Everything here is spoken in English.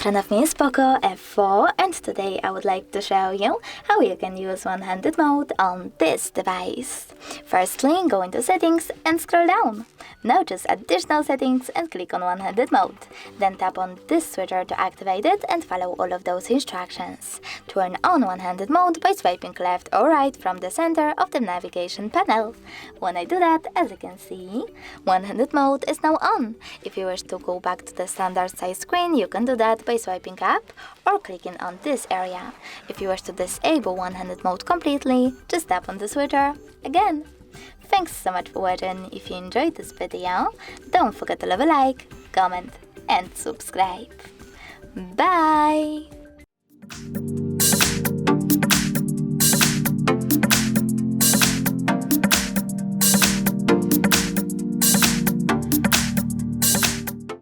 Attention of me is Poco F4, and today I would like to show you how you can use one-handed mode on this device. Firstly, go into settings and scroll down. Now choose additional settings and click on one-handed mode. Then tap on this switcher to activate it and follow all of those instructions. Turn on one-handed mode by swiping left or right from the center of the navigation panel. When I do that, as you can see, one-handed mode is now on. If you wish to go back to the standard size screen, you can do that by swiping up or clicking on this area. If you wish to disable one-handed mode completely, just tap on the switcher again. Thanks so much for watching. If you enjoyed this video, don't forget to leave a like, comment and subscribe. Bye!